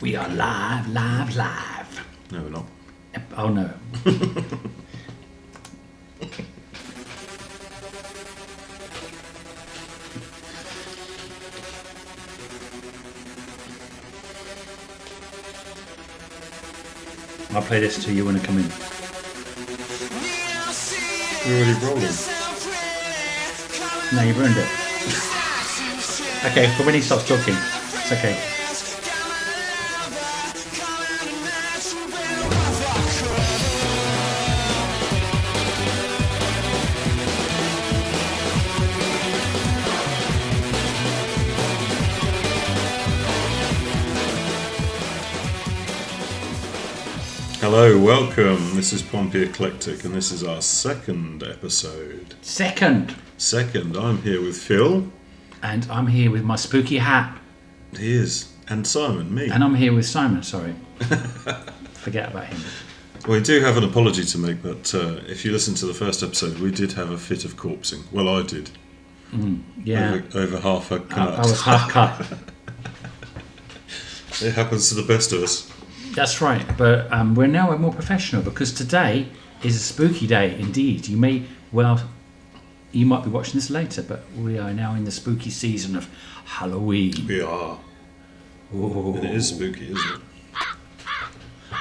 We are live. No, we're not. Oh no. I'll play this to you when I come in. We're already rolling. No, you ruined it. Okay, but when he stops talking, it's okay. Hello, welcome. This is Pompey Eclectic, and this is our second episode. Second. I'm here with Phil. And I'm here with my spooky hat. He is. And Simon, me. And I'm here with Simon, sorry. Forget about him. We do have an apology to make, but if you listen to the first episode, we did have a fit of corpsing. Well, I did. Yeah. Over half a cut. I was half cut. It happens to the best of us. That's right, but we're now more professional because today is a spooky day indeed. You might be watching this later, but we are now in the spooky season of Halloween. We are. Ooh. And it is spooky, isn't it?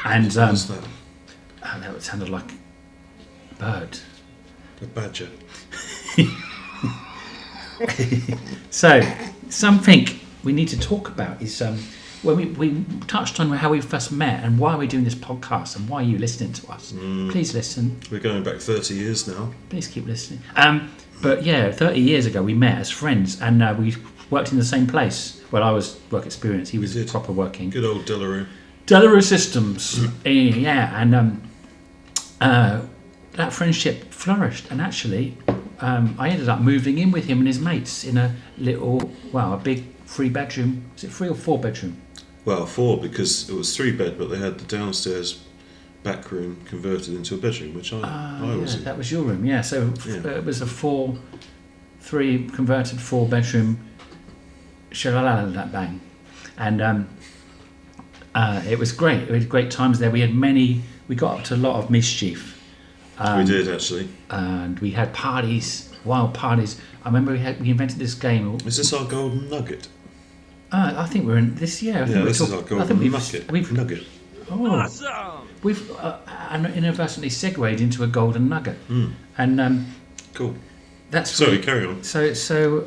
And What's that? that sounded like a bird. A badger. So, something we need to talk about is when we touched on how we first met and why we're doing this podcast and why you're listening to us. Please listen. We're going back 30 years now. Please keep listening. But yeah, 30 years ago we met as friends and we worked in the same place. Well, I was work experience. He was proper working. Good old Delarue. Delarue Systems. Yeah, and that friendship flourished. And actually, I ended up moving in with him and his mates in a big 3-bedroom. Was it 3 or 4 bedroom? Well, 4 because it was 3-bed, but they had the downstairs back room converted into a bedroom, which I was in. That was your room, yeah. So it was a 3 converted 4-bedroom. That bang, and it was great. We had great times there. We got up to a lot of mischief. We did actually, and we had parties, wild parties. I remember we invented this game. Is this our golden nugget? I think we're in this year. This is our golden nugget. Oh, awesome. We've inadvertently segued into a golden nugget, and cool. Carry on. So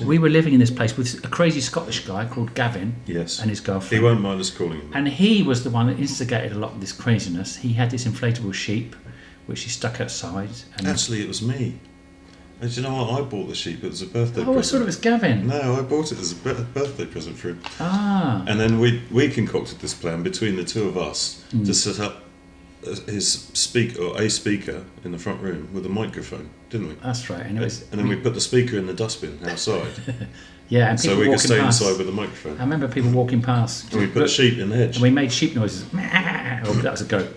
we were living in this place with a crazy Scottish guy called Gavin. Yes. And his girlfriend. He won't mind us calling him. And he was the one that instigated a lot of this craziness. He had this inflatable sheep, which he stuck outside. And actually, it was me. Do you know what? I bought the sheep. It was a birthday present. Oh, I thought it was Gavin. No, I bought it as a birthday present for him. Ah. And then we concocted this plan between the two of us to set up a speaker in the front room with a microphone, didn't we? That's right. And then we put the speaker in the dustbin outside. Yeah, and people so we could stay past. inside with the microphone. I remember people walking past. And we put a sheep in the hedge. And we made sheep noises. Oh, that was a goat.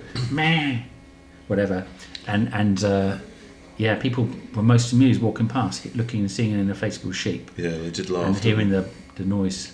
Whatever. And people were most amused walking past, looking and seeing an inflatable sheep. Yeah, they did laugh. And hearing the noise.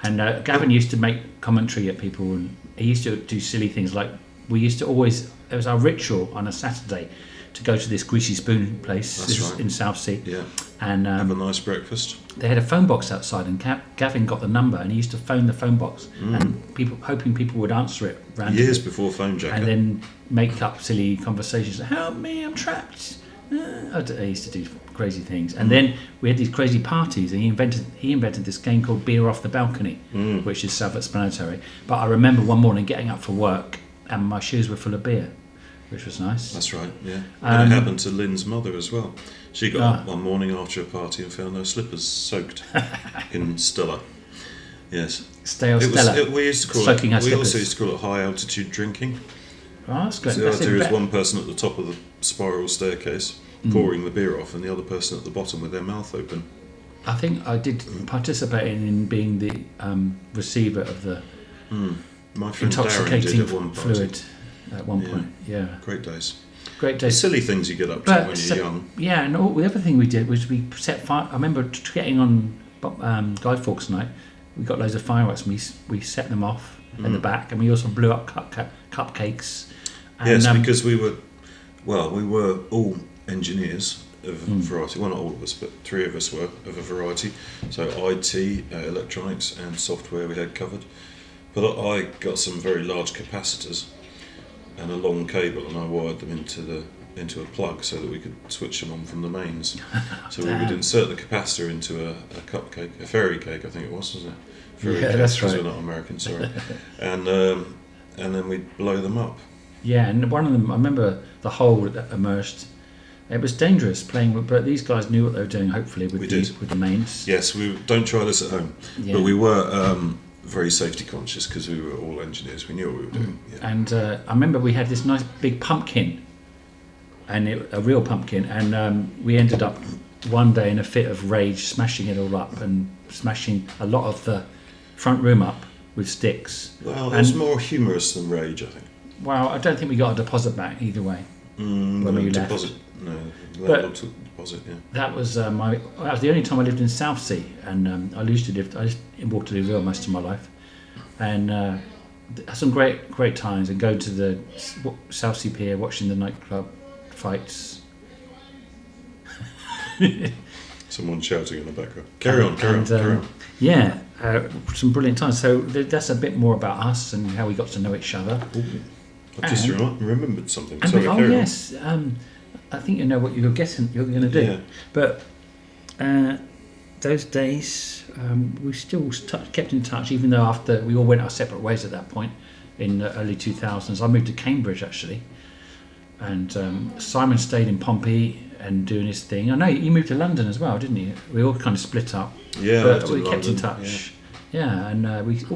And Gavin used to make commentary at people, and he used to do silly things like we used to always. It was our ritual on a Saturday to go to this Greasy Spoon place in Southsea. Yeah. And have a nice breakfast. They had a phone box outside, and Gavin got the number, and he used to phone the phone box, and hoping people would answer it randomly. Years before phone jacker. And then make up silly conversations. Help me, I'm trapped. I used to do crazy things, and then we had these crazy parties, and he invented this game called Beer Off the Balcony, which is self-explanatory. But I remember one morning getting up for work, and my shoes were full of beer, which was nice. That's right, yeah. And it happened to Lynn's mother as well. She got up one morning after a party and found her slippers soaked in Stella. Yes. Stella. We used to call soaking it. We also used to call it high altitude drinking. Oh, that's good. So the idea is one person at the top of the spiral staircase pouring the beer off, and the other person at the bottom with their mouth open. I think I did participate in being the receiver of the My friend intoxicating Darren did at one fluid at one point. Yeah. Great days. Great days. The silly things you get up to when you're young. Yeah, and the other thing we did was we set fire. I remember getting on Guy Fawkes night we got loads of fireworks. And we set them off at the back, and we also blew up cupcakes. And, yes, because we were all engineers of a variety. Well, not all of us, but 3 of us were of a variety. So IT, electronics, and software we had covered. But I got some very large capacitors and a long cable, and I wired them into a plug so that we could switch them on from the mains. So we would insert the capacitor into a cupcake, a fairy cake, I think it was, wasn't it? Fairy cake, that's right. We're not American, sorry. And then we'd blow them up. Yeah, and one of them, I remember the hole that emerged. It was dangerous playing with, but these guys knew what they were doing, hopefully, with the mains. Yes, we don't try this at home. Yeah. But we were very safety conscious because we were all engineers. We knew what we were doing. Yeah. And I remember we had this nice big pumpkin, and a real pumpkin, and we ended up one day in a fit of rage smashing it all up and smashing a lot of the front room up with sticks. Well, it was more humorous than rage, I think. Well, I don't think we got a deposit back either way. When we left. No, landlord took the deposit, yeah. That was that was the only time I lived in Southsea, and I lived in Waterlooville most of my life, and had some great times, and go to the Southsea Pier watching the nightclub fights. Someone shouting in the background. Carry on. Yeah, some brilliant times. So that's a bit more about us and how we got to know each other. Ooh, I just remembered something. Yes. I think you know what you're going to do. Yeah. But those days, we still kept in touch, even though after we all went our separate ways at that point in the early 2000s. I moved to Cambridge, actually. And Simon stayed in Pompey and doing his thing. I know you moved to London as well, didn't you? We all kind of split up. Yeah, but we kept in touch. Yeah, and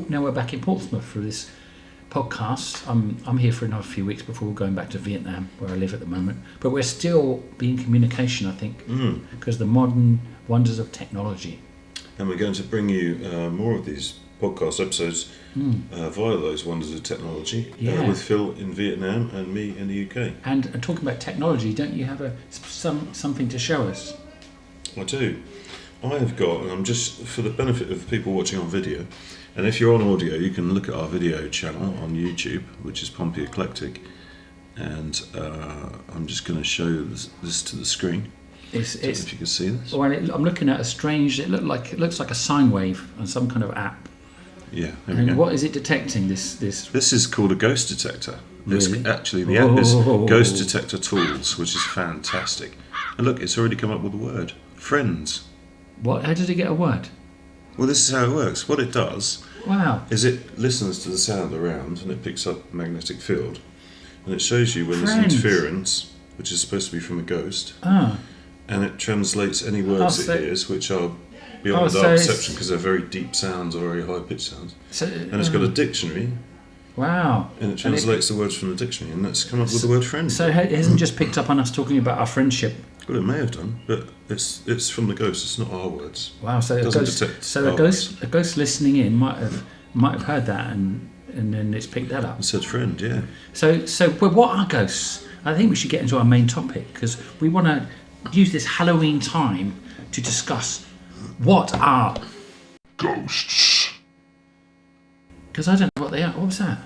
now we're back in Portsmouth for this podcast. I'm here for another few weeks before we're going back to Vietnam, where I live at the moment. But we're still being communication, I think, because the modern wonders of technology. And we're going to bring you more of these podcast episodes via those wonders of technology with Phil in Vietnam and me in the UK. And talking about technology, don't you have something to show us? I do. I have got, and I'm just for the benefit of people watching on video, and if you're on audio, you can look at our video channel on YouTube, which is Pompey Eclectic, and I'm just going to show this to the screen. If you can see this. Well, I'm looking at a strange. It looks like a sine wave on some kind of app. Yeah. And what is it detecting? This is called a ghost detector. Really? The app is Ghost Detector Tools, which is fantastic. And look, it's already come up with a word: friends. What? How did it get a word? Well, this is how it works. What it does, is it listens to the sound around and it picks up magnetic field, and it shows you when there's interference, which is supposed to be from a ghost. And it translates any words it hears, which are beyond our perception because they're very deep sounds or very high-pitched sounds. And it's got a dictionary. Wow. And it translates the words from the dictionary, and that's come up with the word friend. So it hasn't just picked up on us talking about our friendship. Well, it may have done, but it's from the ghost. It's not our words. Wow. So a ghost listening in might have heard that, and then it's picked that up. It said friend, yeah. So what are ghosts? I think we should get into our main topic because we want to use this Halloween time to discuss what are ghosts. Because I don't know what they are. What was that?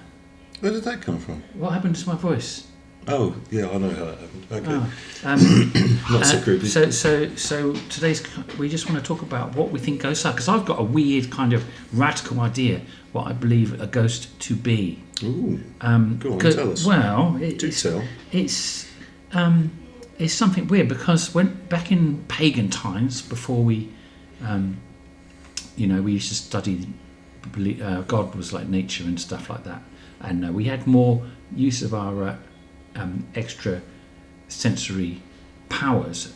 Where did that come from? What happened to my voice? Oh, yeah, I know how that happened. Okay. Not so creepy. So today's we just want to talk about what we think ghosts are, because I've got a weird kind of radical idea what I believe a ghost to be. Ooh. Go on, tell us. Well, it's something weird because when back in pagan times, before we, we used to study. God was like nature and stuff like that, and we had more use of our extra sensory powers,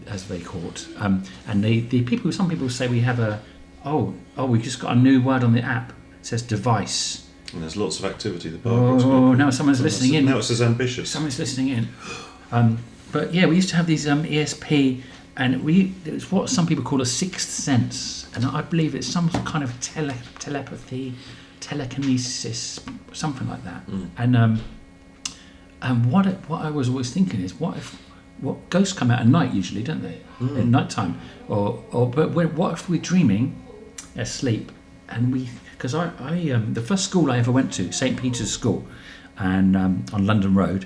as they call it. And some people say we have we just got a new word on the app. It says device. And there's lots of activity. Now someone's listening in. Now it says ambitious. Someone's listening in. But yeah, we used to have these ESP, and it was what some people call a sixth sense, and I believe it's some kind of telepathy, telekinesis, something like that. And what I was always thinking is, what ghosts come out at night usually, don't they? At night time, but what if we're dreaming, asleep, because the first school I ever went to, St. Peter's School, and on London Road.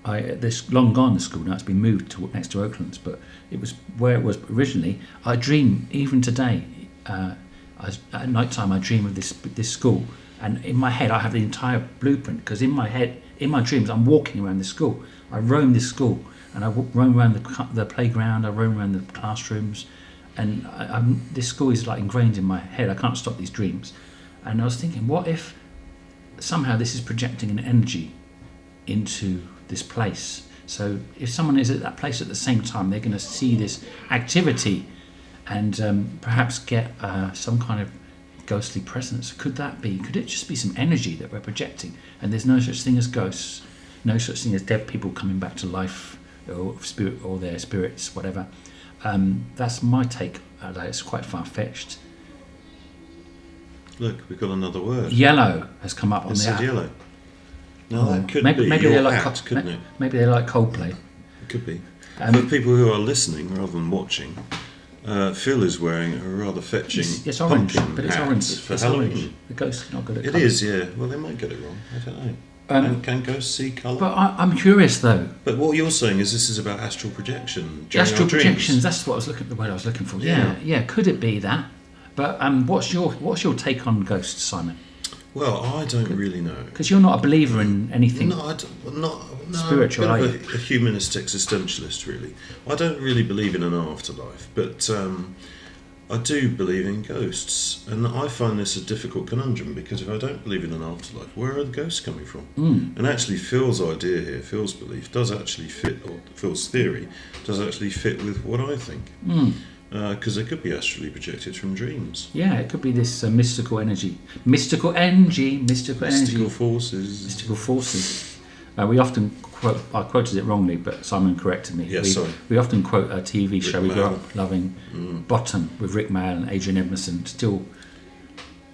This long gone, the school now. It's been moved to next to Oaklands, but it was where it was originally. I dream even today. At night time, I dream of this school, and in my head, I have the entire blueprint. Because in my head, in my dreams, I'm walking around this school. I roam this school, and I roam around the playground. I roam around the classrooms, and this school is like ingrained in my head. I can't stop these dreams. And I was thinking, what if somehow this is projecting an energy into this place? So if someone is at that place at the same time, they're going to see this activity and perhaps get some kind of ghostly presence. Could it just be some energy that we're projecting? And there's no such thing as ghosts, no such thing as dead people coming back to life, or spirit, or their spirits, whatever. That's my take. It's quite far-fetched. Look, we've got another word. Yellow has come up on the app. Yellow. No, that could maybe be they your like hat, couldn't it? Maybe they like Coldplay. It could be. For people who are listening rather than watching, Phil is wearing a rather fetching it's orange, pumpkin but it's hat orange. for It's Halloween. orange. The ghosts are not good at It colour. is, yeah. Well, they might get it wrong. I don't know. Can ghosts see colour? But I'm curious though. But what you're saying is this is about astral projection. during Astral our dreams. projections. That's what the word I was looking for. Yeah. Could it be that? But what's your take on ghosts, Simon? Well, I don't really know. Because you're not a believer in anything. Not Spiritual, I'm are a bit of a humanist existentialist, really. I don't really believe in an afterlife, but I do believe in ghosts, and I find this a difficult conundrum because if I don't believe in an afterlife, where are the ghosts coming from? And actually, Phil's idea here, Phil's belief, does actually fit, or Phil's theory does actually fit with what I think. Because they could be astrally projected from dreams. Yeah, it could be this mystical energy. Mystical forces. We often quote, I quoted it wrongly, but Simon corrected me. We often quote a TV show we grew up loving, Bottom, with Rick Mayall and Adrian Edmondson, still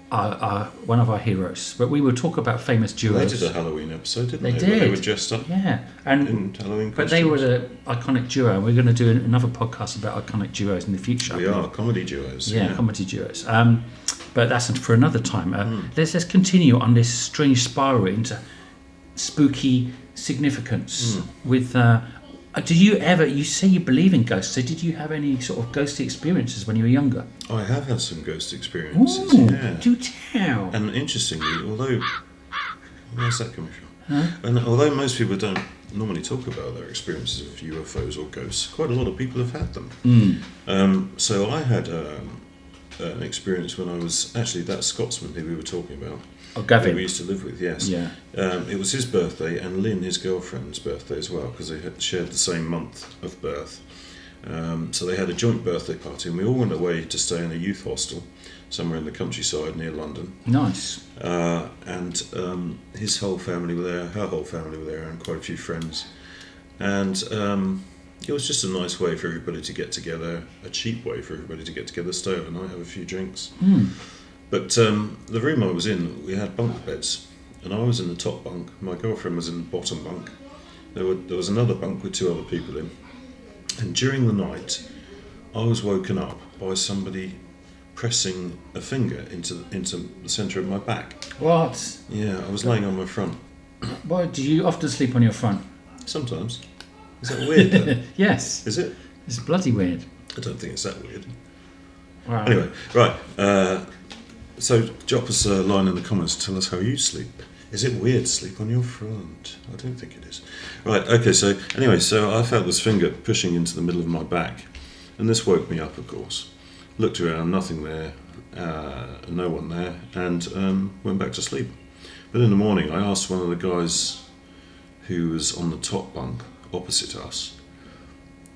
one of our heroes. But we would talk about famous duos. They did a Halloween episode, didn't they? Did. They were dressed up in Halloween costumes. But they were the iconic duo, and we're going to do another podcast about iconic duos in the future. We are, comedy duos. Yeah, comedy duos. But that's for another time. Let's continue on this strange spiral into spooky significance with... you say you believe in ghosts, so did you have any sort of ghostly experiences when you were younger? I have had some ghost experiences, Do tell. And interestingly, although... Where's that coming from? And although most people don't normally talk about their experiences of UFOs or ghosts, quite a lot of people have had them. So I had an experience when I was... Actually, that Scotsman who we were talking about, Gavin. who we used to live with, yes. Yeah. It was his birthday and Lynn, his girlfriend's birthday as well, because they had shared the same month of birth. So they had a joint birthday party, and we all went away to stay in a youth hostel somewhere in the countryside near London. Nice. And his whole family were there, her whole family were there, and quite a few friends. And it was just a nice way for everybody to get together, a cheap way for everybody to get together, stay overnight, have a few drinks. But the room I was in, we had bunk beds, and I was in the top bunk. My girlfriend was in the bottom bunk. There was another bunk with two other people in. And during the night, I was woken up by somebody pressing a finger into the centre of my back. What? Yeah, I was laying on my front. Why do you often sleep on your front? Sometimes. Is that weird then? Yes. Is it? It's bloody weird. I don't think it's that weird. Wow. Anyway, right. So drop us a line in the comments. Tell us how you sleep. Is it weird to sleep on your front? I don't think it is. Right, okay, so anyway, so I felt this finger pushing into the middle of my back. And this woke me up, of course. Looked around, nothing there, no one there, and went back to sleep. But in the morning, I asked one of the guys who was on the top bunk opposite us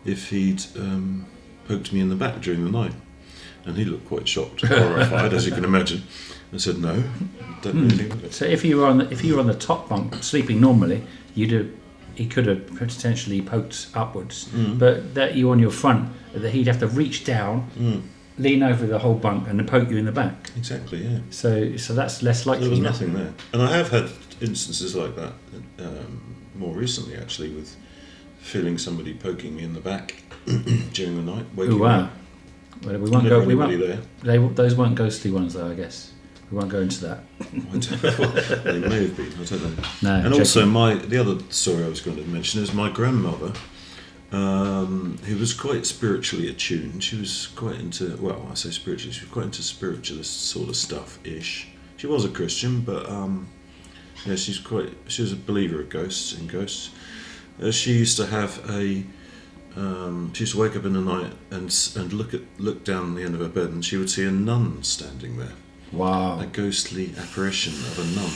if he'd poked me in the back during the night. And he looked quite shocked, horrified, as you can imagine. I said, no, don't do anything with it. So if you were on the top bunk sleeping normally, he could have potentially poked upwards. But that you on your front, that he'd have to reach down, lean over the whole bunk, and then poke you in the back. Exactly, yeah. So that's less likely. There was nothing there. And I have had instances like that more recently, actually, with feeling somebody poking me in the back during the night, waking me up. Well, we won't go. We won't. There. Those weren't ghostly ones, though. I guess we won't go into that. They may have been. I don't know. No. And also, the other story I was going to mention is my grandmother, who was quite spiritually attuned. She was quite into. Well, I say spiritually. She was quite into spiritualist sort of stuff-ish. She was a Christian, but yeah, she was a believer of ghosts. She used to have a. She used to wake up in the night and look down the end of her bed, and she would see a nun standing there. Wow. A ghostly apparition of a nun.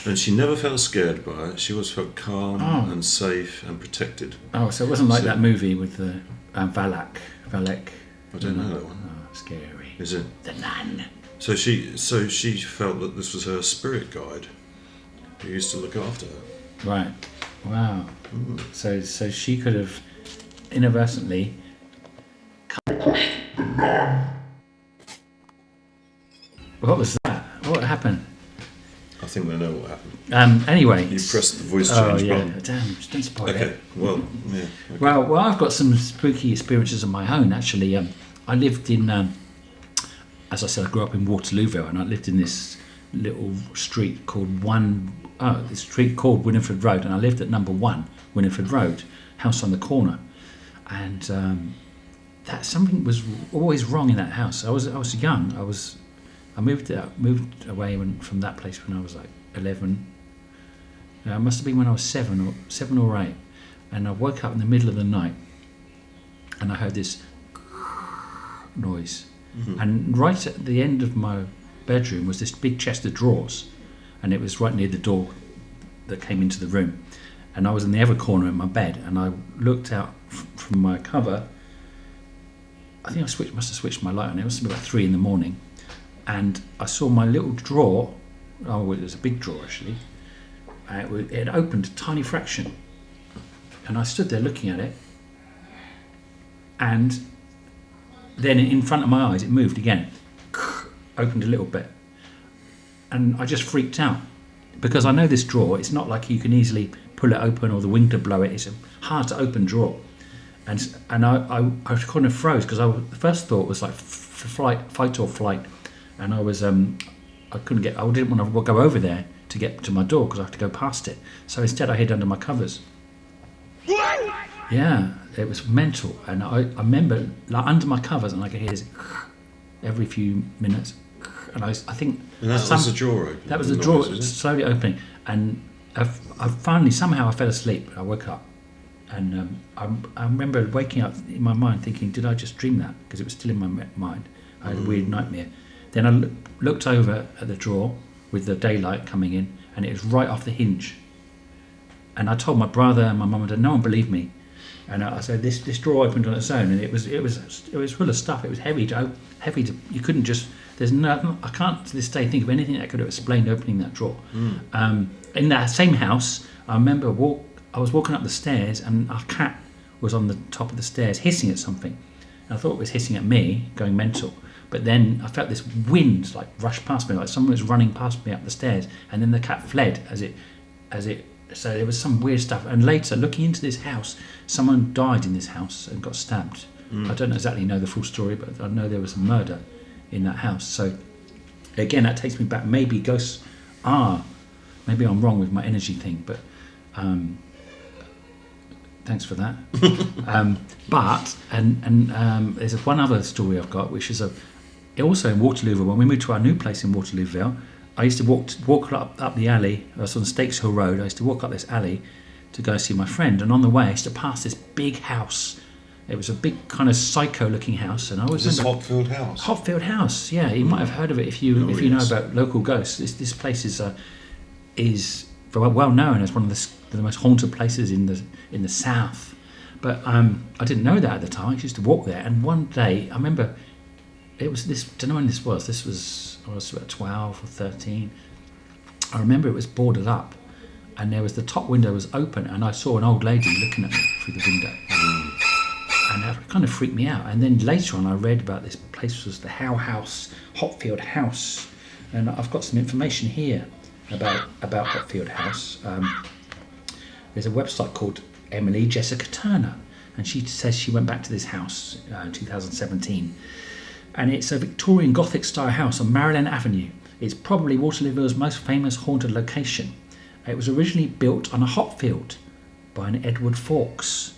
And she never felt scared by it. She always felt calm and safe and protected. Oh, so it wasn't like that movie with the Valak. I don't know that one. Oh, scary. Is it? The nun. So she felt that this was her spirit guide who used to look after her. Right. Wow. So she could have inadvertently. What was that? What happened? I think I know what happened. Anyway. You pressed the voice change button. Damn, don't spoil it. Okay, well, yeah. Okay. Well, I've got some spooky experiences of my own, actually. I lived in, as I said, I grew up in Waterlooville, and I lived in this little street called Winifred Road, and I lived at number 1 Winifred Road, house on the corner. And that something was always wrong in that house. I was young. I moved away from that place when I was like 11. It must have been when I was 7 or 8. And I woke up in the middle of the night, and I heard this noise. Mm-hmm. And right at the end of my bedroom was this big chest of drawers, and it was right near the door that came into the room. And I was in the other corner of my bed, and I looked out from my cover. I think I must have switched my light on. It must have been about 3 a.m, and I saw my little drawer. Oh, it was a big drawer actually. It had opened a tiny fraction, and I stood there looking at it. And then in front of my eyes, it moved again, opened a little bit, and I just freaked out because I know this drawer. It's not like you can easily pull it open or the wind to blow it. It's a hard to open drawer, and I kind of froze because the first thought was like fight or flight, and I didn't want to go over there to get to my door because I have to go past it. So instead, I hid under my covers. Yeah, it was mental, and I remember like under my covers, and I could hear this every few minutes, and I think and that was the drawer opening. That was the drawer slowly opening, and I finally somehow I fell asleep. I woke up, and I remember waking up in my mind thinking, did I just dream that? Because it was still in my mind. I had a weird nightmare. Then I looked over at the drawer with the daylight coming in, and it was right off the hinge. And I told my brother and my mum, and no one believed me. And I said, this drawer opened on its own, and it was full of stuff. It was heavy to. You couldn't just. I can't to this day think of anything that could have explained opening that drawer. In that same house, I remember I was walking up the stairs, and our cat was on the top of the stairs hissing at something. And I thought it was hissing at me, going mental. But then I felt this wind like rush past me, like someone was running past me up the stairs, and then the cat fled as it. So there was some weird stuff. And later, looking into this house, someone died in this house and got stabbed. I don't exactly know the full story, but I know there was a murder in that house. So again, that takes me back. Maybe ghosts are. Maybe I'm wrong with my energy thing, but thanks for that. There's one other story I've got, which is also in Waterlooville. When we moved to our new place in Waterlooville, I used to walk up the alley. I was on Stakes Hill Road. I used to walk up this alley to go see my friend, and on the way I used to pass this big house. It was a big kind of psycho-looking house, and I always remember Hopfield House. Hopfield House, yeah. You might have heard of it if you know about local ghosts. This place is well known as one of the most haunted places in the south. But I didn't know that at the time. I used to walk there, and one day I remember it was this. Don't know when this was. I was about 12 or 13. I remember it was boarded up, and there was the top window was open, and I saw an old lady looking at me through the window. And that kind of freaked me out. And then later on I read about this place was the Hopfield House. And I've got some information here about Hopfield House. There's a website called Emily Jessica Turner. and she says she went back to this house in 2017, and it's a Victorian Gothic style house on Maryland Avenue. It's probably Waterlooville's most famous haunted location. It was originally built on a hop field by an Edward Fawkes.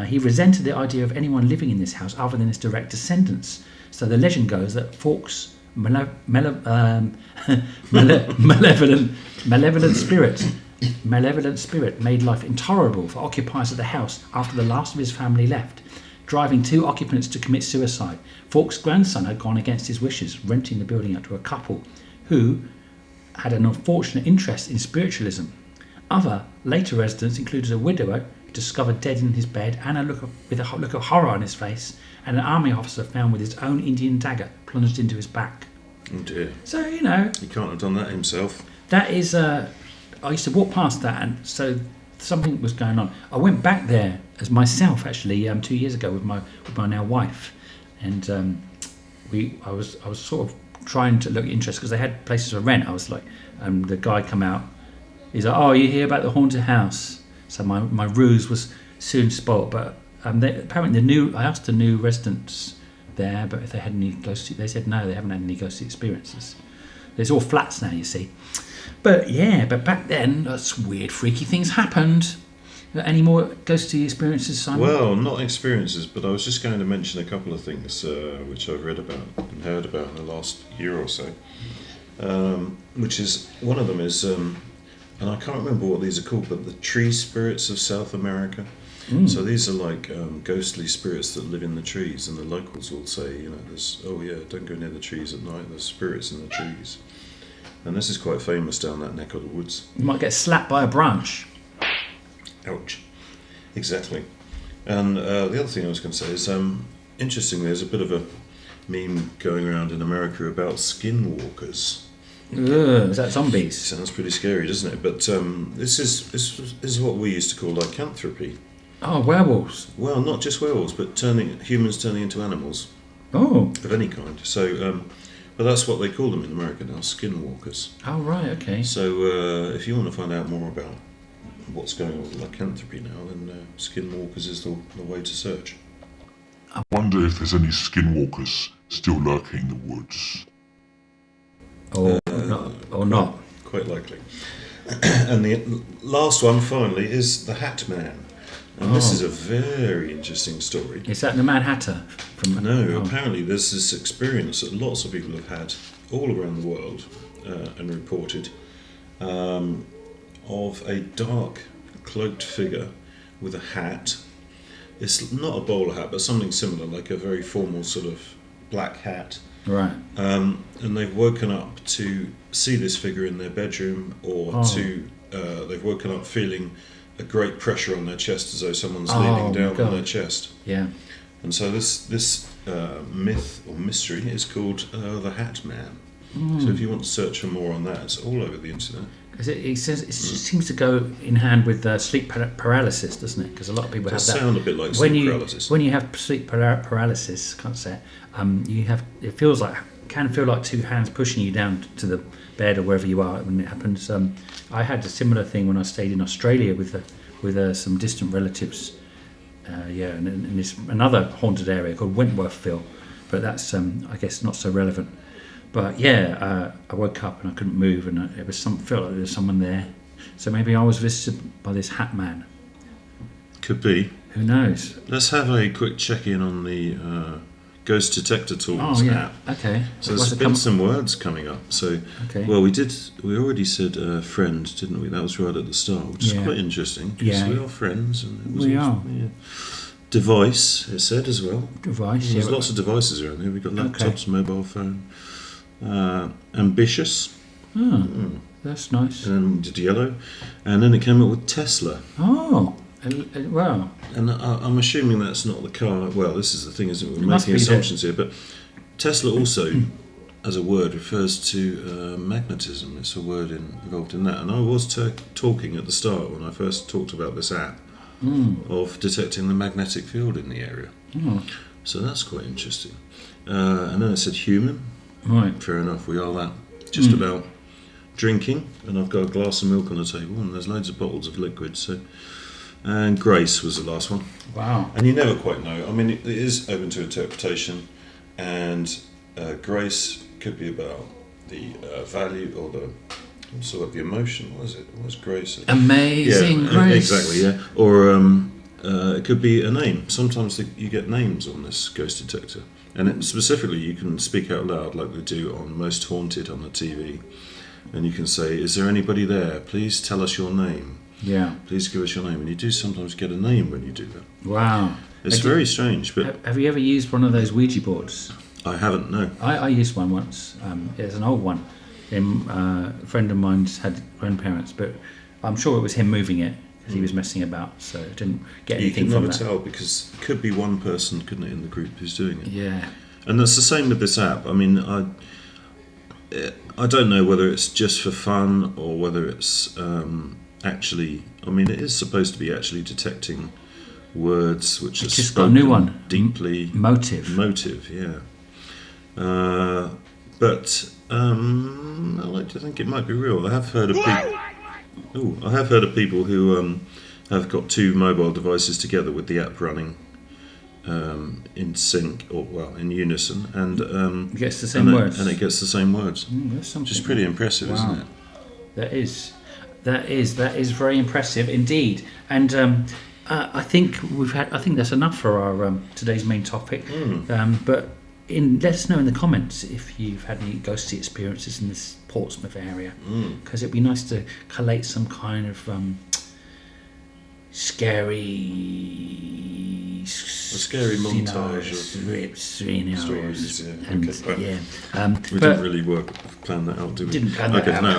He resented the idea of anyone living in this house other than his direct descendants. So the legend goes that Fawkes' malevolent spirit made life intolerable for occupiers of the house after the last of his family left, driving 2 occupants to commit suicide. Fawkes' grandson had gone against his wishes, renting the building out to a couple who had an unfortunate interest in spiritualism. Other later residents included a widower discovered dead in his bed and with a look of horror on his face, and an army officer found with his own Indian dagger plunged into his back. Oh dear. So, He can't have done that himself. that is... I used to walk past that, and so something was going on. I went back there as myself, actually, 2 years ago with my now wife, and I was sort of trying to look interested because they had places for rent. I was like, the guy come out. He's like, "Oh, you hear about the haunted house?" So my ruse was soon spoilt. But apparently I asked the new residents there, but if they had any ghostly, they said no, they haven't had any ghostly experiences. There's all flats now, you see. But back then, that's weird, freaky things happened. Any more ghostly experiences, Simon? Well, not experiences, but I was just going to mention a couple of things which I've read about and heard about in the last year or so. Which is, one of them is, and I can't remember what these are called, but the tree spirits of South America. So these are like ghostly spirits that live in the trees, and the locals will say, don't go near the trees at night, there's spirits in the trees. And this is quite famous down that neck of the woods. You might get slapped by a branch. Ouch. Exactly. And the other thing I was going to say is, interestingly, there's a bit of a meme going around in America about skinwalkers. Is that zombies? Sounds pretty scary, doesn't it? But this is what we used to call lycanthropy. Oh, werewolves. Well, not just werewolves, but humans turning into animals. Oh. Of any kind. So, but that's what they call them in America now, skinwalkers. Oh, right, okay. So if you want to find out more about what's going on with lycanthropy now, then skinwalkers is the way to search. I wonder if there's any skinwalkers still lurking in the woods. Or not. Quite likely. And the last one, finally, is the Hat Man. And this is a very interesting story. Is that the Mad Hatter? Apparently there's this experience that lots of people have had all around the world and reported of a dark cloaked figure with a hat. It's not a bowler hat, but something similar, like a very formal sort of black hat. Right. And they've woken up to see this figure in their bedroom, or they've woken up feeling a great pressure on their chest, as though someone's leaning down on their chest. Yeah. And so this myth or mystery is called the Hat Man. So if you want to search for more on that, it's all over the internet. Because it just seems to go in hand with sleep paralysis, doesn't it? Because a lot of people have that. It sound a bit like sleep paralysis. When you have sleep paralysis, can't say it. It can feel like 2 hands pushing you down to the bed or wherever you are when it happens. I had a similar thing when I stayed in Australia with some distant relatives. And it's another haunted area called Wentworthville, but that's I guess not so relevant. But I woke up and I couldn't move, and it was felt like there was someone there. So maybe I was visited by this Hat Man. Could be. Who knows? Let's have a quick check-in on the Ghost Detector Tools app. Okay. So there's been some words coming up. So, well, we already said friend, didn't we? That was right at the start, which is quite interesting, because we are friends. And we are. Yeah. Device, it said as well. Device, There's lots of devices around here. We've got laptops, mobile phone. Ambitious. That's nice. And then did yellow. And then it came up with Tesla. Oh, wow. And I'm assuming that's not the car. Well, this is the thing, isn't it? We're making assumptions here. But Tesla also, as a word, refers to magnetism. It's a word involved in that. And I was talking at the start, when I first talked about this app, of detecting the magnetic field in the area. So that's quite interesting. And then it said human. Right. Fair enough, we are that. Just about. Drinking, and I've got a glass of milk on the table, and there's loads of bottles of liquid, so and Grace was the last one. Wow. And you never quite know. I mean, it is open to interpretation, and Grace could be about the value or the sort of the emotion. What is it? What's Grace? Amazing Grace. Exactly. Yeah. Or it could be a name. Sometimes you get names on this ghost detector, and specifically you can speak out loud like they do on Most Haunted on the TV, and you can say, "Is there anybody there? Please tell us your name." Yeah. Please give us your name, and you do sometimes get a name when you do that. Wow. It's very strange, but Have you ever used one of those Ouija boards? I haven't. No. I used one once. It's an old one. A friend of mine's had grandparents, but I'm sure it was him moving it because he was messing about, so I didn't get anything you from can that. never tell because it could be one person, couldn't it, in the group who's doing it? Yeah. And that's the same with this app. I mean, I don't know whether it's just for fun or whether it's actually. I mean, it is supposed to be actually detecting words which are just got a new one. Deeply Motive, yeah. But I like to think it might be real. I have heard of people who have got two mobile devices together with the app running in sync or in unison, and it gets the same words. And it gets the same words. Which is pretty impressive, isn't it? That is very impressive indeed. And I think that's enough for our today's main topic. But let us know in the comments if you've had any ghostly experiences in this Portsmouth area, because it'd be nice to collate some kind of scary montage of stories. Yeah. And, okay. Yeah. We didn't really plan that out, did we? Didn't plan that out. No,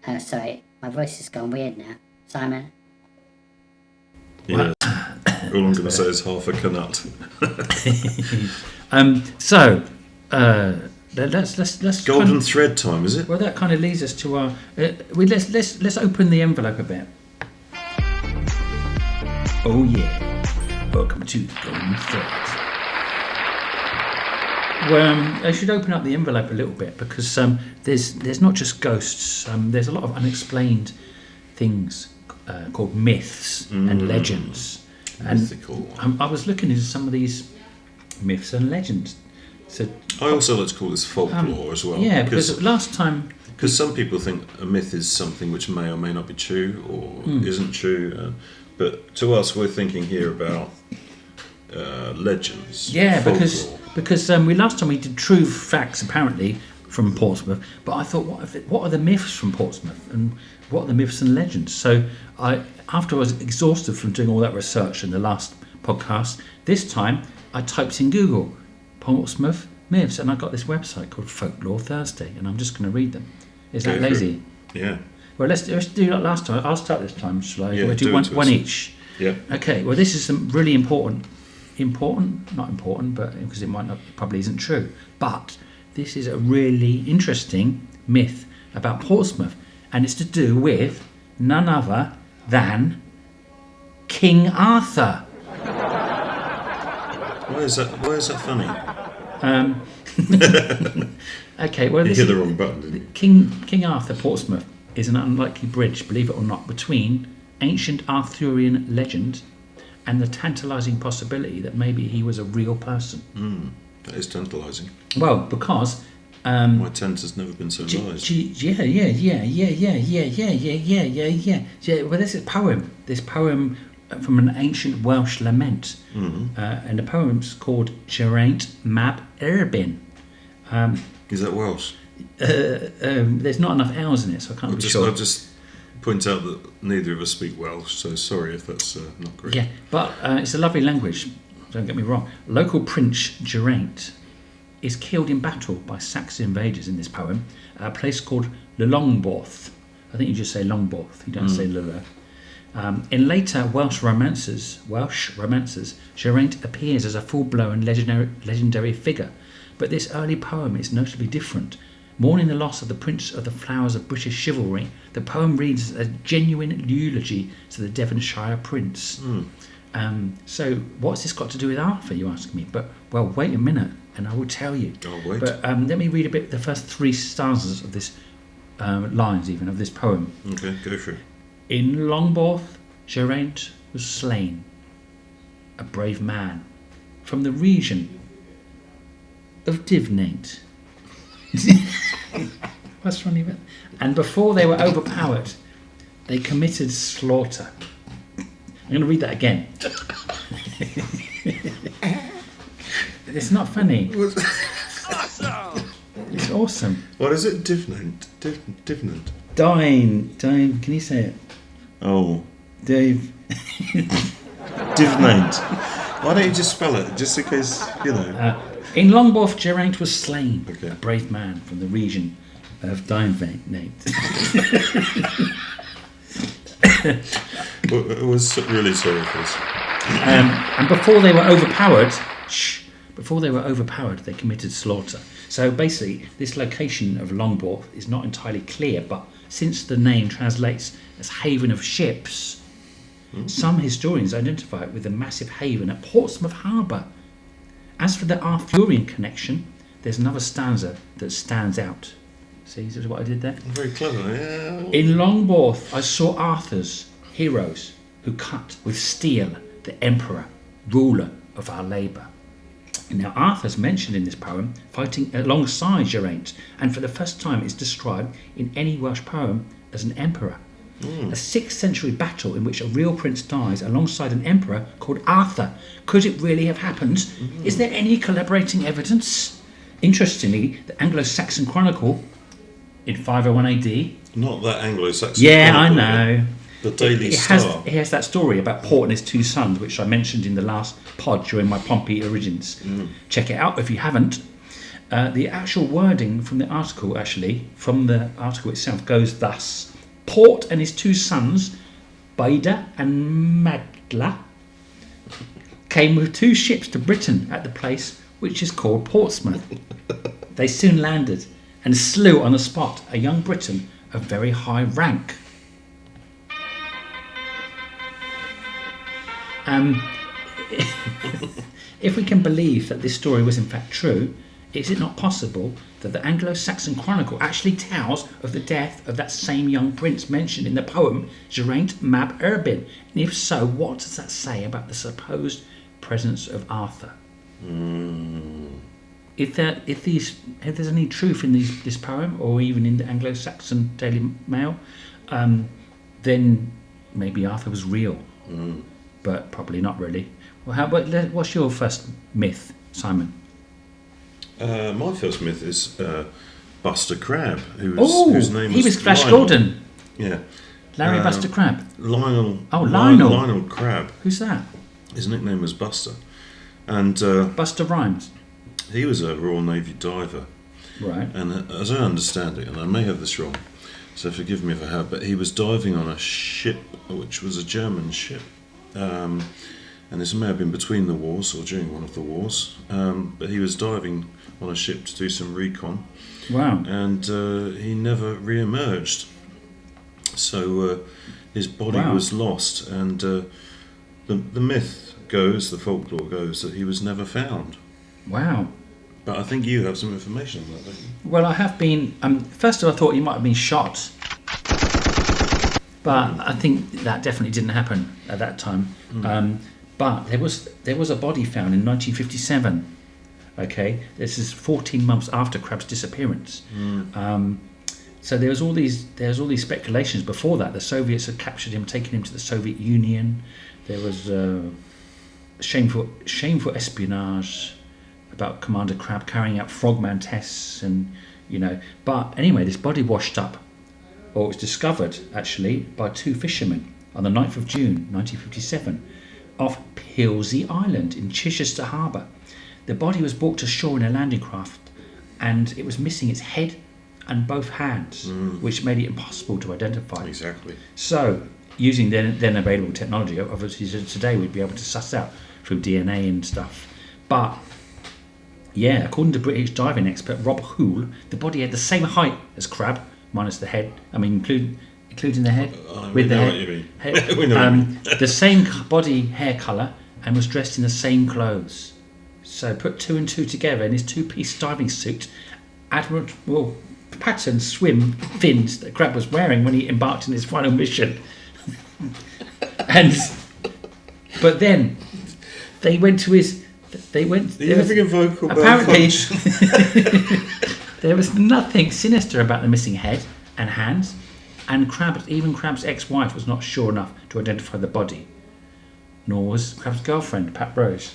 okay. Sorry, my voice has gone weird now. Simon? Yeah. All I'm going to say is half a canut. Let's golden thread time, is it? Well, that kind of leads us to our. Let's open the envelope a bit. Oh yeah! Welcome to the golden thread. Well, I should open up the envelope a little bit because there's not just ghosts. There's a lot of unexplained things called myths and legends. Mythical. And I was looking into some of these myths and legends. So I also like to call this folklore as well. Yeah, because last time... Because some people think a myth is something which may or may not be true or isn't true. But to us, we're thinking here about legends. Yeah, folklore. because last time we did true facts, apparently, from Portsmouth. But I thought, what are the myths from Portsmouth? And what are the myths and legends? So after I was exhausted from doing all that research in the last podcast, this time I typed in Google Portsmouth myths, and I got this website called Folklore Thursday, and I'm just going to read them. Is that lazy? Yeah. Well, let's do that last time. I'll start this time, shall I? Yeah, we'll do one each. Yeah. Okay. Well, this is some really important, not important, but because it probably isn't true. But this is a really interesting myth about Portsmouth, and it's to do with none other than King Arthur. Why is that funny? Okay, well, you hit the wrong button, didn't you? King Arthur, Portsmouth, is an unlikely bridge, believe it or not, between ancient Arthurian legend and the tantalising possibility that maybe he was a real person. That is tantalising. Well, because my tent has never been so large. Yeah. Well, this poem from an ancient Welsh lament, and the poem's called Geraint Mab Erbyn. Is that Welsh? There's not enough L's in it, so I can't be sure. I'll just point out that neither of us speak Welsh, so sorry if that's not great. Yeah, but it's a lovely language, don't get me wrong. Local Prince Geraint is killed in battle by Saxon invaders in this poem at a place called Lolongborth. I think you just say Longborth, you don't say Lula. In later Welsh romances, Geraint appears as a full-blown legendary figure, but this early poem is notably different. Mourning the loss of the Prince of the Flowers of British Chivalry, the poem reads as a genuine eulogy to the Devonshire prince. So what's this got to do with Arthur, you ask me? But, well, wait a minute. and I will tell you. I'll wait. But let me read a bit the first 3 stanzas of this lines, even of this poem. Okay, go for it. In Longbourth, Geraint was slain, a brave man from the region of Divnate. What's funny about? And before they were overpowered, they committed slaughter. I'm going to read that again. It's not funny. It's awesome. What is it? Divnant. Dine. Can you say it? Oh, Dave. Divnant. Why don't you just spell it, just in case, you know. In Longbourth, Geraint was slain, Okay. a brave man from the region of Divnate. It was really sorry for this. And before they were overpowered, they committed slaughter. So basically, this location of Longbourth is not entirely clear, but since the name translates as haven of ships, some historians identify it with the massive haven at Portsmouth Harbour. As for the Arthurian connection, there's another stanza that stands out. See, this is what I did there? Very clever, yeah. In Longbourth, I saw Arthur's heroes who cut with steel the emperor, ruler of our labour. Now, Arthur's mentioned in this poem, fighting alongside Geraint, and for the first time is described in any Welsh poem as an emperor. A 6th century battle in which a real prince dies alongside an emperor called Arthur. Could it really have happened? Is there any collaborating evidence? Interestingly, the Anglo-Saxon Chronicle in 501 AD. Not that Anglo-Saxon. Yeah, I Chronicle, know. The Daily It Star. has that story about Port and his 2 sons, which I mentioned in the last pod during my Pompey Origins. Check it out if you haven't. The actual wording from the article, itself, goes thus. Port and his 2 sons, Baida and Magla, came with 2 ships to Britain at the place which is called Portsmouth. They soon landed and slew on the spot a young Briton of very high rank. If we can believe that this story was in fact true, is it not possible that the Anglo-Saxon Chronicle actually tells of the death of that same young prince mentioned in the poem Geraint mab Erbin? And if so, what does that say about the supposed presence of Arthur? If there's any truth in this poem, or even in the Anglo-Saxon Daily Mail, then maybe Arthur was real, but probably not really. Well, what's your first myth, Simon? My first myth is Buster Crabbe, whose name he was Flash Lionel. Gordon. Yeah. Larry Buster Crabbe. Lionel. Oh, Lionel. Lionel Crabbe. Who's that? His nickname was Buster. And Buster Rhymes. he was a Royal Navy diver. Right. And as I understand it, and I may have this wrong, so forgive me if I have, but he was diving on a ship, which was a German ship. And this may have been between the wars or during one of the wars. But he was diving on a ship to do some recon. Wow. And he never re-emerged. So his body Wow. was lost. And the myth goes, the folklore goes, that he was never found. Wow. But I think you have some information on that, don't you? Well, I have been. First of all, I thought he might have been shot, but I think that definitely didn't happen at that time. But there was a body found in 1957. Okay, this is 14 months after Crabbe's disappearance. So there was all these speculations before that. The Soviets had captured him, taken him to the Soviet Union. There was shameful espionage about Commander Crabbe carrying out frogman tests, and But anyway, this body washed up, or it was discovered actually by 2 fishermen on the 9th of June 1957 off Pilsey Island in Chichester Harbour. The body was brought to shore in a landing craft, and it was missing its head and both hands, which made it impossible to identify. Exactly. So, using then available technology, obviously today we'd be able to suss out through DNA and stuff. But yeah, according to British diving expert Rob Hoole, the body had the same height as Crabbe, minus the head. I mean, including the head. We know what you mean. We know what you mean. The same body hair colour, and was dressed in the same clothes. So put two and two together in his two-piece diving suit, admirable pattern swim fins that Crab was wearing when he embarked on his final mission. But then they went to his. They went. Are you having a vocal apparently, malfunction? there was nothing sinister about the missing head and hands, and Crab's ex-wife was not sure enough to identify the body, nor was Crab's girlfriend, Pat Rose.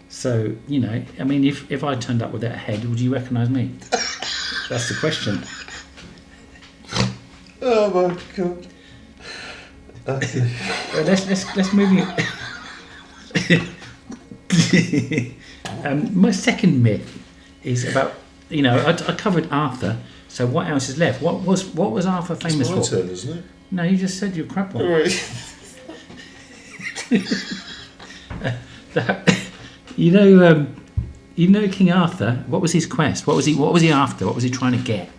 So, you know, I mean, if I turned up with that head, would you recognise me? That's the question. Oh my god. Okay. Well, let's move on. My second myth is about, you know, I covered Arthur. So what else is left? What was Arthur famous for? It's my turn, isn't it? No, you just said you're crap one. All right. You know King Arthur. What was his quest? What was he after? What was he trying to get?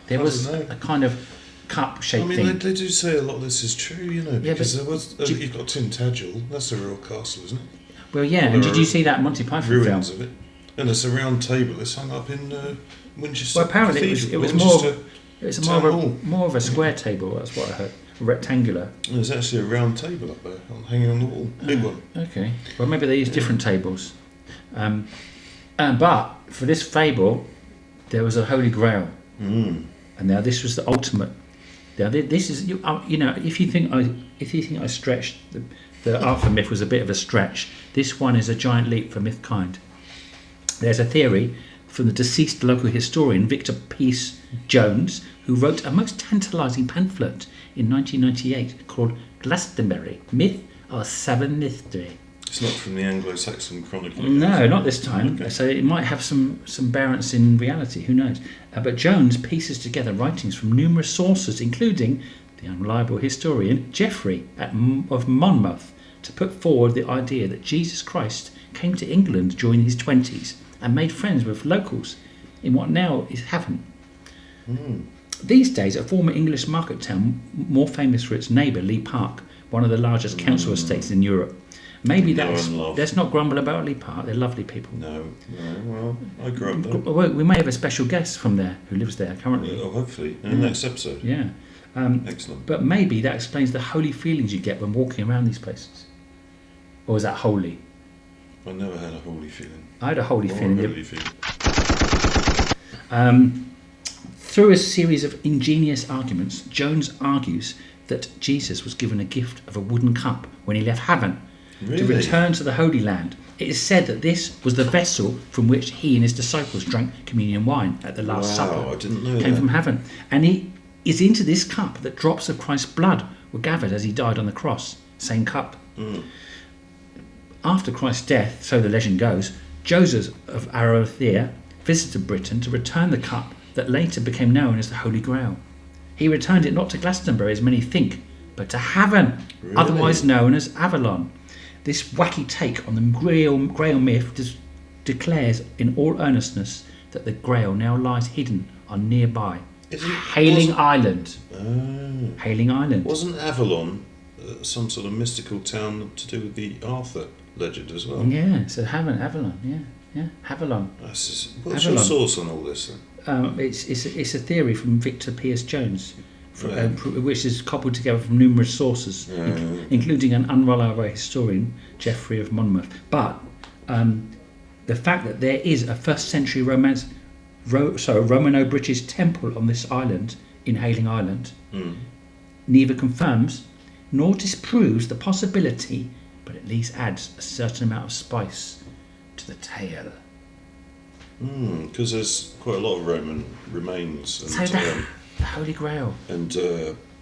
There was a kind of cup-shaped thing. I mean, they do say a lot of this is true, you know, because yeah, there was. You've got Tintagel. That's a real castle, isn't it? Well, yeah. And did you see that Monty Python ruins film? of it, and it's a round table. It's hung up in Winchester. Well, apparently it was more of a square table. That's what I heard. Rectangular. There's actually a round table up there, hanging on the wall. Big one. Okay. Well, maybe they use different tables. But for this fable, there was a Holy Grail, and now this was the ultimate. Now this is you know, if you think I stretched the Arthur myth was a bit of a stretch, this one is a giant leap for mythkind. There's a theory from the deceased local historian Victor Peace Jones, who wrote a most tantalising pamphlet in 1998 called Glastonbury, Myth or Seven Mystery. It's not from the Anglo-Saxon Chronicle. No, not this time. Okay. So it might have some bearance in reality. Who knows? But Jones pieces together writings from numerous sources, including the unreliable historian Geoffrey of Monmouth, to put forward the idea that Jesus Christ came to England during his 20s and made friends with locals in what now is Havant. These days, a former English market town, more famous for its neighbour Lee Park, one of the largest council estates in Europe. Maybe let's not grumble about Lee Park. They're lovely people. No, well, I grew up there. Well, we may have a special guest from there who lives there currently. Oh, hopefully, in the next episode. Yeah. Excellent. But maybe that explains the holy feelings you get when walking around these places. Or is that holy? I never had a holy feeling. I had a holy feeling. A holy feeling. Through a series of ingenious arguments, Jones argues that Jesus was given a gift of a wooden cup when he left Havant to return to the Holy Land. It is said that this was the vessel from which he and his disciples drank communion wine at the Last Supper. I didn't know Came that. from Havant. And it is into this cup that drops of Christ's blood were gathered as he died on the cross. Same cup. After Christ's death, so the legend goes, Joseph of Arimathea visited Britain to return the cup that later became known as the Holy Grail. He returned it not to Glastonbury as many think, but to Havant, otherwise known as Avalon. This wacky take on the Grail myth declares in all earnestness that the Grail now lies hidden on nearby Hayling Island. Hayling Island. Wasn't Avalon some sort of mystical town to do with the Arthur legend as well? Yeah, so Avalon, yeah, Avalon. What's your source on all this then? It's a theory from Victor Pearce Jones, which is cobbled together from numerous sources, including an unreliable historian, Geoffrey of Monmouth. But the fact that there is a first-century Romano-British temple on this island, in Hayling Island, neither confirms nor disproves the possibility, but at least adds a certain amount of spice to the tale. Because there's quite a lot of Roman remains and, the Holy Grail and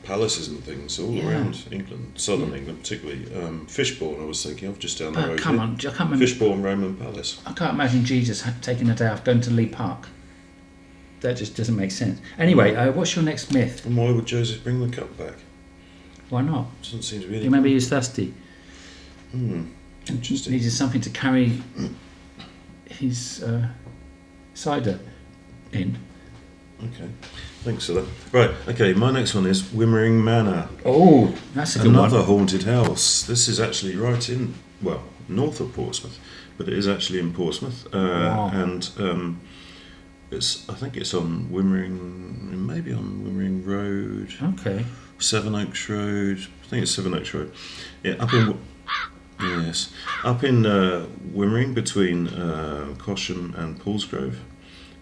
palaces and things all around England, southern England particularly. Fishbourne, I was thinking of, just down the road. Come on, I can't remember. Fishbourne Roman Palace. I can't imagine Jesus taking a day off going to Lee Park. That just doesn't make sense. Anyway, what's your next myth? And why would Joseph bring the cup back? Why not? Doesn't seem to be any. Maybe he was thirsty. Interesting. Needed something to carry his cider in. Okay, thanks for that. Right, okay, my next one is Wimmering Manor. Oh, that's a good one. Another haunted house. This is actually right in, north of Portsmouth. but it is actually in Portsmouth, and I think it's on maybe on Wimmering Road. Okay. Sevenoaks Road. I think it's Sevenoaks Road. Yeah, up in Wimmering between Cosham and Paulsgrove,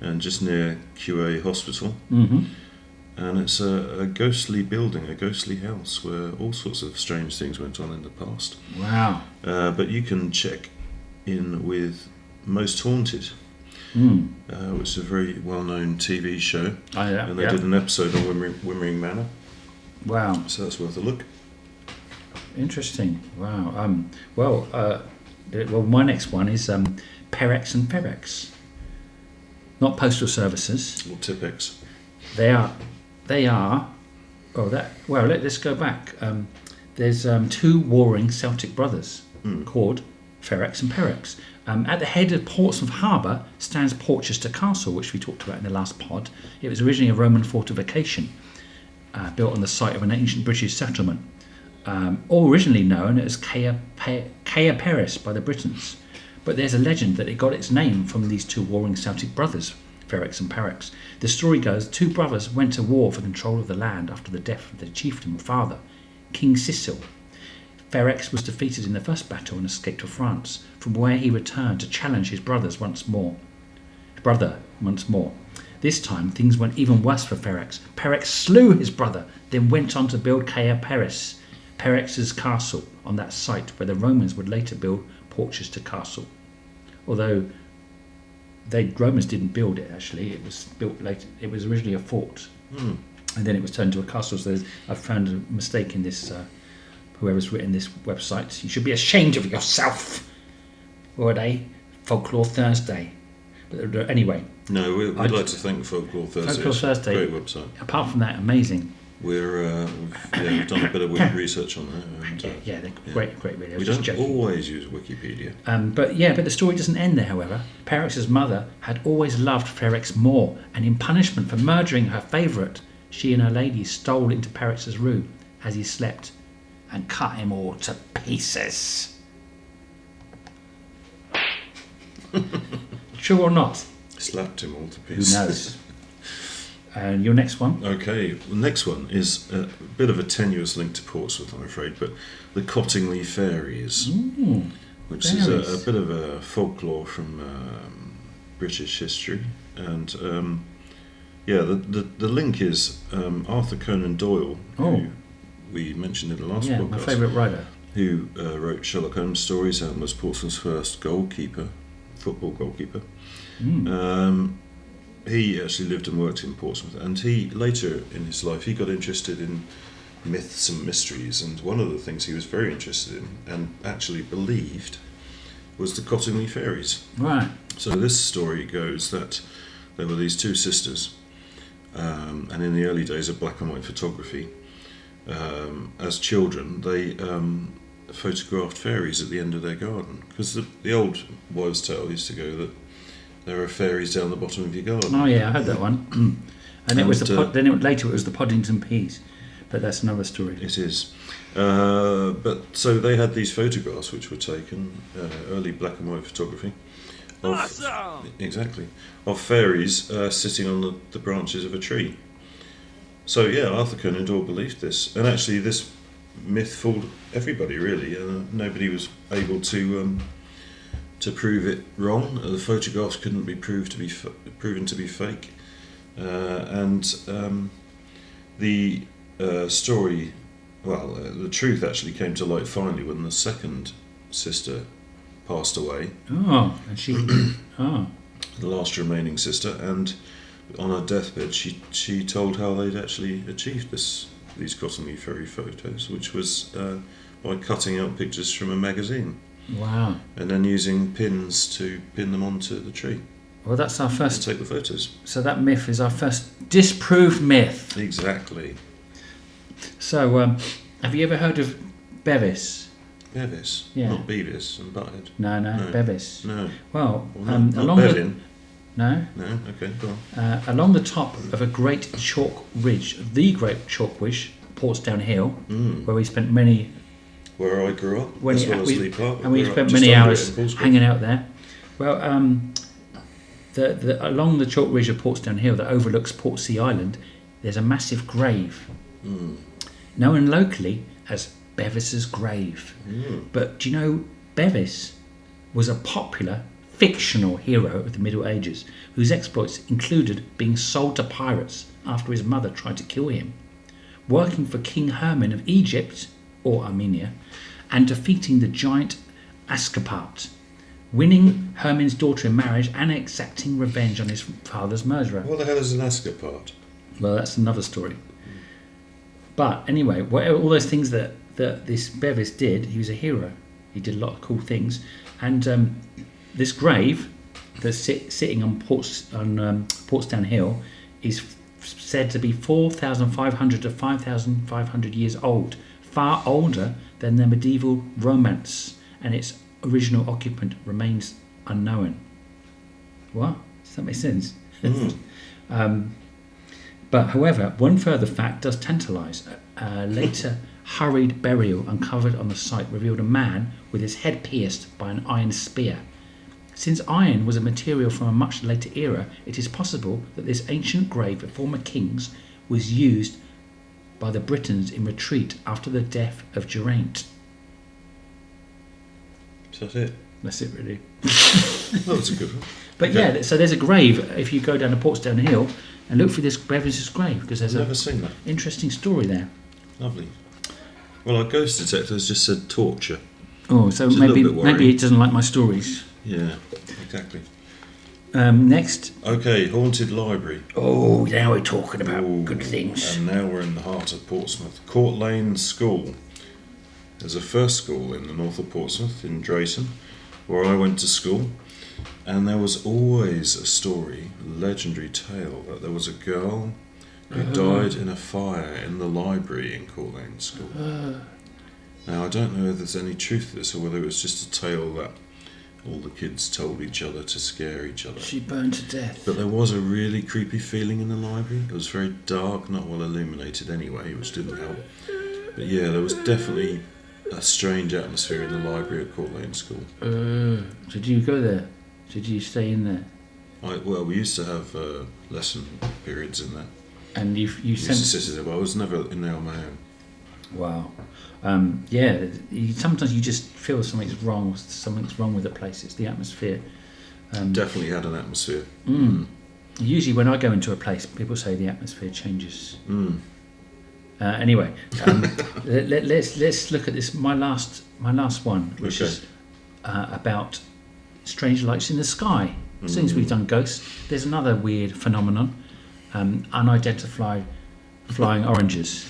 and just near QA Hospital. Mm-hmm. And it's a ghostly building, a ghostly house where all sorts of strange things went on in the past. Wow. But you can check in with Most Haunted, which is a very well-known TV show. Oh, yeah. And they did an episode on Wimmering Manor. Wow. So that's worth a look. Interesting. Wow. Well, my next one is Perex and Ferex. Not postal services. Or Tipex. They are. Let's go back. There's two warring Celtic brothers called Ferex and Perex. At the head of Portsmouth Harbour stands Portchester Castle, which we talked about in the last pod. It was originally a Roman fortification built on the site of an ancient British settlement, originally known as Caia Peris by the Britons. But there's a legend that it got its name from these two warring Celtic brothers, Ferex and Perex. The story goes, two brothers went to war for control of the land after the death of their chieftain father, King Cecil. Ferex was defeated in the first battle and escaped to France, from where he returned to challenge his brother once more. This time things went even worse for Ferex. Perex slew his brother, then went on to build Caia Peris, Perex's castle, on that site where the Romans would later build Portchester Castle. Although Romans didn't build it, actually, it was built later. It was originally a fort, and then it was turned into a castle. So I've found a mistake in this. Whoever's written this website, you should be ashamed of yourself. What a Folklore Thursday. But anyway. No, we'd like to thank Folklore Thursday. Folklore Thursday. Great website. Apart from that, amazing. We've done a bit of research on that. And, great videos. We don't always use Wikipedia. But the story doesn't end there, however. Perex's mother had always loved Ferex more, and in punishment for murdering her favourite, she and her lady stole into Perex's room as he slept and cut him all to pieces. True or not? Slapped him all to pieces. Who knows? And your next one? Okay, the next one is a bit of a tenuous link to Portsmouth, I'm afraid, but the Cottingley Fairies, which is a bit of a folklore from British history. And the link is Arthur Conan Doyle, who we mentioned in the last podcast. My favourite writer. Who wrote Sherlock Holmes stories and was Portsmouth's first football goalkeeper. He actually lived and worked in Portsmouth, and he later in his life he got interested in myths and mysteries, and one of the things he was very interested in and actually believed was the Cottingley Fairies. Right. So this story goes that there were these two sisters, and in the early days of black and white photography, as children they photographed fairies at the end of their garden, because the old wives' tale used to go that there are fairies down the bottom of your garden. Oh yeah, I heard that one. And it was later it was the Poddington Peas, but that's another story. It is. But so they had these photographs which were taken, early black and white photography. Exactly. Of fairies sitting on the branches of a tree. So yeah, Arthur Conan Doyle believed this, and actually this myth fooled everybody really. Nobody was able to prove it wrong. The photographs couldn't be proven to be fake, and the story. Well, the truth actually came to light finally when the second sister passed away. Oh, and she. The last remaining sister, and on her deathbed, she told how they'd actually achieved these Cottingley Fairy photos, which was by cutting out pictures from a magazine. Wow. And then using pins to pin them onto the tree. Well, that's our first. To take the photos. So that myth is our first disproved myth. Exactly. So, have you ever heard of Bevis? Bevis? Yeah. Not Beavis and Butthead? No, Bevis. No. Well, not along Bevin. No? No? Okay, go on. Along the top of a great chalk ridge, the Great Chalk Ridge, Portsdown Hill, where we spent many where I grew up, When as well as Lee Park. and we We're spent just many under hours it in Portsmouth. hanging out there. Well, along the chalk ridge of Portsdown Hill that overlooks Portsea Island, there's a massive grave, known locally as Bevis's grave. But do you know Bevis was a popular fictional hero of the Middle Ages whose exploits included being sold to pirates after his mother tried to kill him, working for King Herman of Egypt or Armenia, and defeating the giant Ascapart, winning Herman's daughter in marriage and exacting revenge on his father's murderer. What the hell is an Ascapart? Well, that's another story. But anyway, all those things that this Bevis did, he was a hero. He did a lot of cool things. And this grave that's sitting on Portsdown Hill is said to be 4,500 to 5,500 years old, far older than the medieval romance, and its original occupant remains unknown. What? Does that make sense? But however, one further fact does tantalise. Later hurried burial uncovered on the site revealed a man with his head pierced by an iron spear. Since iron was a material from a much later era, it is possible that this ancient grave of former kings was used by the Britons in retreat after the death of Geraint. So that's it. That's it, really. That was a good one. But Okay. yeah, so there's a grave if you go down to Portsdown Hill and look for this Bevis's grave, because there's I've an never seen that. interesting story there. Lovely. Well, our ghost detector has just said torture. Oh, so Which is a maybe little bit worrying. it doesn't like my stories. Yeah, exactly. Next. Okay, haunted library. Oh, now we're talking about Ooh, good things. And now we're in the heart of Portsmouth. Court Lane School. There's a first school in the north of Portsmouth, in Drayton, where I went to school. And there was always a story, a legendary tale, that there was a girl who died in a fire in the library in Court Lane School. Now, I don't know if there's any truth to this or whether it was just a tale that all the kids told each other to scare each other. She burned to death. But there was a really creepy feeling in the library. It was very dark, not well illuminated anyway, which didn't help. But yeah, there was definitely a strange atmosphere in the library at Court Lane School. Did you go there? Did you stay in there? Well, we used to have lesson periods in there. And you We used to sensed... sit there, but I was never in there on my own. Wow. Yeah, sometimes you just feel something's wrong with the place. It's the atmosphere. Definitely had an atmosphere. Usually when I go into a place, people say the atmosphere changes. Anyway, let's look at this. My last one, which Okay. is about strange lights in the sky. Since we've done ghosts, there's another weird phenomenon: unidentified flying oranges.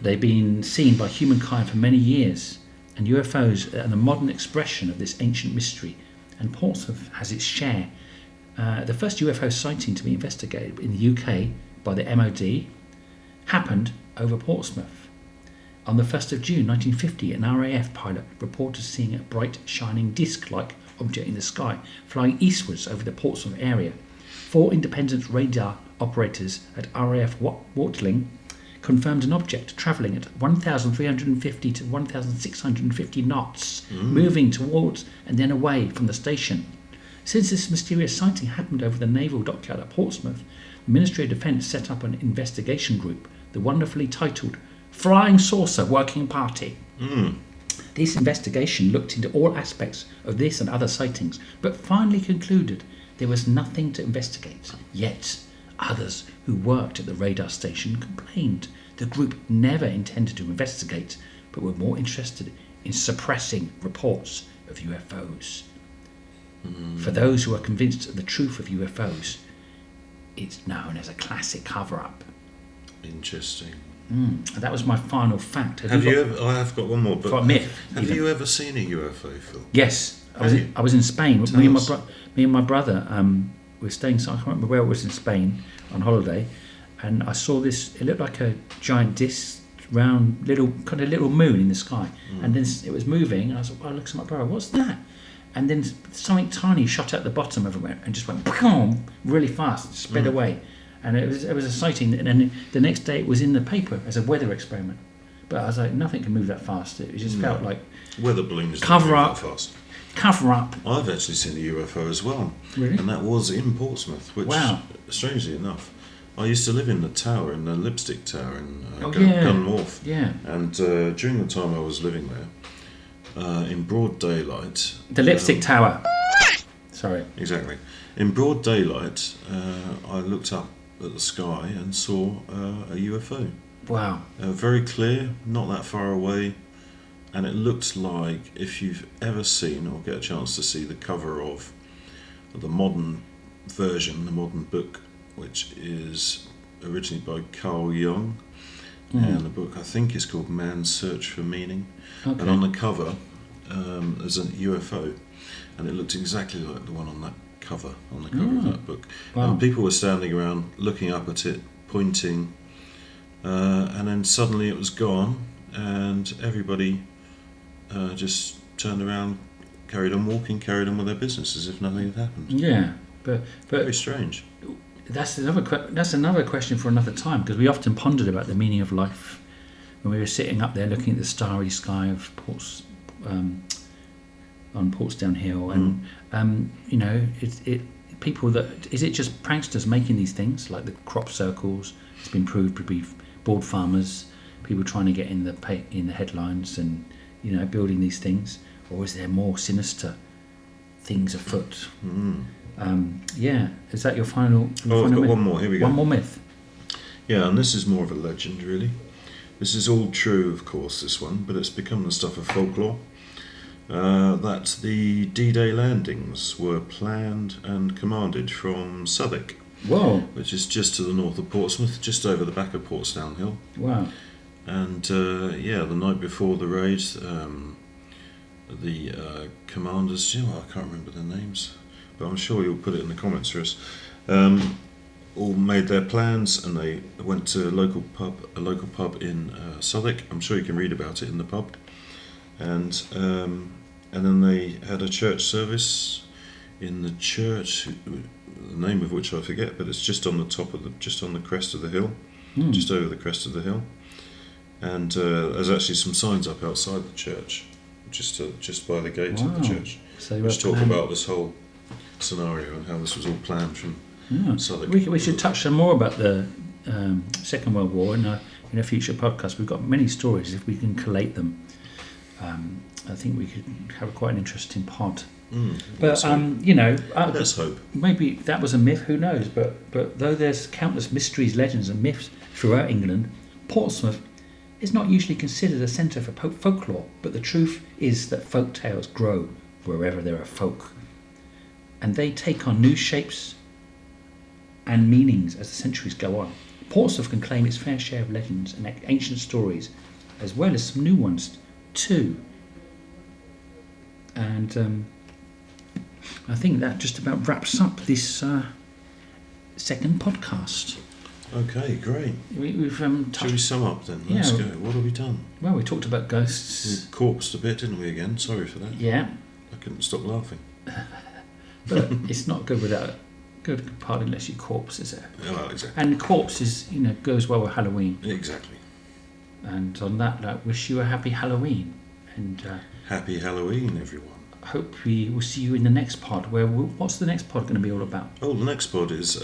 They've been seen by humankind for many years, and UFOs are the modern expression of this ancient mystery. And Portsmouth has its share. The first UFO sighting to be investigated in the UK by the MOD happened over Portsmouth. On the 1st of June 1950, an RAF pilot reported seeing a bright, shining disc-like object in the sky flying eastwards over the Portsmouth area. 4 independent radar operators at RAF Watling confirmed an object travelling at 1,350 to 1,650 knots, moving towards and then away from the station. Since this mysterious sighting happened over the naval dockyard at Portsmouth, the Ministry of Defence set up an investigation group, the wonderfully titled Flying Saucer Working Party. This investigation looked into all aspects of this and other sightings, but finally concluded there was nothing to investigate. Yet, others who worked at the radar station complained the group never intended to investigate, but were more interested in suppressing reports of UFOs. For those who are convinced of the truth of UFOs, it's known as a classic cover-up. Interesting. And that was my final fact. Have you ever? I have got one more. But Got a myth, have even. you ever seen a UFO, Phil? Yes, Have you? I was in Spain. Tell Me and us. my brother were staying. So I can't remember where it was in Spain on holiday, and I saw this. It looked like a giant disc, round little moon in the sky, and then it was moving. And I was like, "Oh, look at my brother. What's that?" And then something tiny shot out the bottom of it and just went boom, really fast, sped away. And it was a sighting, and then the next day it was in the paper as a weather experiment. But I was like, nothing can move that fast. It just felt like weather balloons cover don't move up. that fast. Cover up. I've actually seen a UFO as well. Really? And that was in Portsmouth, which, Wow. strangely enough, I used to live in the tower, in the Lipstick Tower in yeah. Gun Wharf. Yeah. And during the time I was living there, in broad daylight... The Lipstick Tower. Sorry. Exactly. In broad daylight, I looked up at the sky and saw a UFO. Wow. Very clear, not that far away, and it looked like, if you've ever seen or get a chance to see the cover of the modern version, the modern book, which is originally by Carl Jung, and the book I think is called Man's Search for Meaning, Okay. and on the cover there's a UFO, and it looked exactly like the one on that cover, of that book. Wow. And people were standing around looking up at it, pointing, and then suddenly it was gone, and everybody just turned around, carried on walking, carried on with their business as if nothing had happened. Yeah, but Very strange. that's another question for another time, because we often pondered about the meaning of life when we were sitting up there looking at the starry sky of on Portsdown Hill, and people that is it just pranksters making these things like the crop circles? It's been proved to be bored farmers, people trying to get in the headlines and building these things, or is there more sinister things afoot? Is that your final? I've got myth? one more. Here we go. One more myth. Yeah, and this is more of a legend, really. This is all true, of course, this one, but it's become the stuff of folklore. That the D-Day landings were planned and commanded from Southwark, Whoa! which is just to the north of Portsmouth, just over the back of Portsdown Hill. Wow! And the night before the raid, the commanders, I can't remember their names, but I'm sure you'll put it in the comments for us, all made their plans, and they went to a local pub in Southwark. I'm sure you can read about it in the pub. And then they had a church service in the church, the name of which I forget, but it's just on the crest of the hill, just over the crest of the hill. And there's actually some signs up outside the church, just by the gate of the church, So which talk about this whole scenario and how this was all planned from Southwark. We should touch some more about the Second World War in a future podcast. We've got many stories. If we can collate them, I think we could have quite an interesting pod. But let's hope. Maybe that was a myth. Who knows? But though there's countless mysteries, legends, and myths throughout England, Portsmouth is not usually considered a centre for folklore. But the truth is that folk tales grow wherever there are folk, and they take on new shapes and meanings as the centuries go on. Portsmouth can claim its fair share of legends and ancient stories, as well as some new ones too. And I think that just about wraps up this second podcast. Okay, great. We've Shall we touched. sum up then? Let's Yeah. go. What have we done? Well, we talked about We ghosts. corpsed a bit, didn't we, again? Sorry for that. Yeah, I couldn't stop laughing. but it's not good without a good party unless you corpse, is it? Oh, well, exactly. And corpse is, goes well with Halloween. Exactly. And on that, I wish you a happy Halloween. And Happy Halloween, everyone. I hope we will see you in the next pod. What's the next pod going to be all about? Oh, the next pod is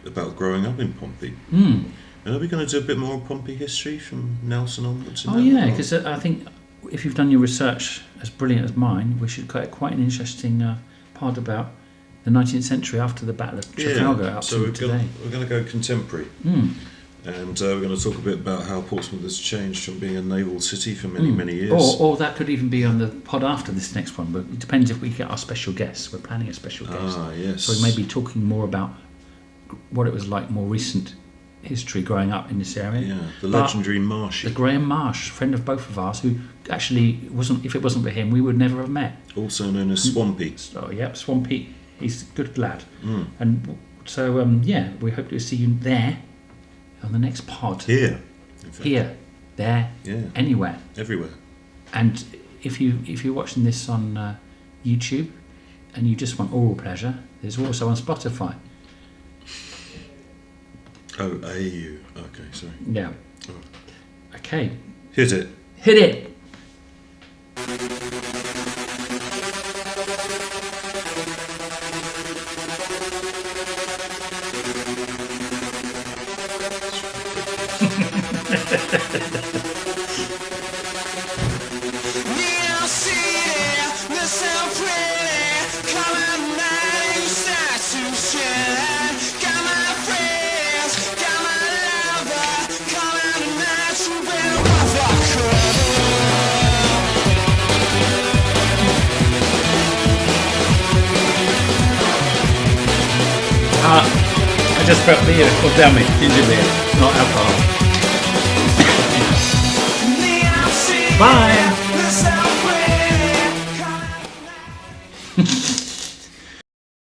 about growing up in Pompey. And are we going to do a bit more Pompey history from Nelson onwards? Oh, yeah, because I think if you've done your research as brilliant as mine, we should get quite an interesting pod about the 19th century after the Battle of Trafalgar up to today. We're going to go contemporary. And we're going to talk a bit about how Portsmouth has changed from being a naval city for many years. Or that could even be on the pod after this next one, but it depends if we get our special guests. We're planning a special guest. Ah, yes. So we may be talking more about what it was like, more recent history growing up in this area. Yeah, the legendary Marshy. The Graham Marsh, friend of both of ours, who actually wasn't, if it wasn't for him, we would never have met. Also known as Swampy. So, yep, Swampy. He's a good lad. And so, we hope to see you there on the next pod. Here. In fact. Here, there, anywhere. Everywhere. And if you're watching this on YouTube and you just want oral pleasure, there's also on Spotify. Oh, AU. Okay, sorry. Yeah. Oh. Okay. Hit it. Hit it. I just felt beer. Oh, damn it. Ginger beer, not alcohol. Bye.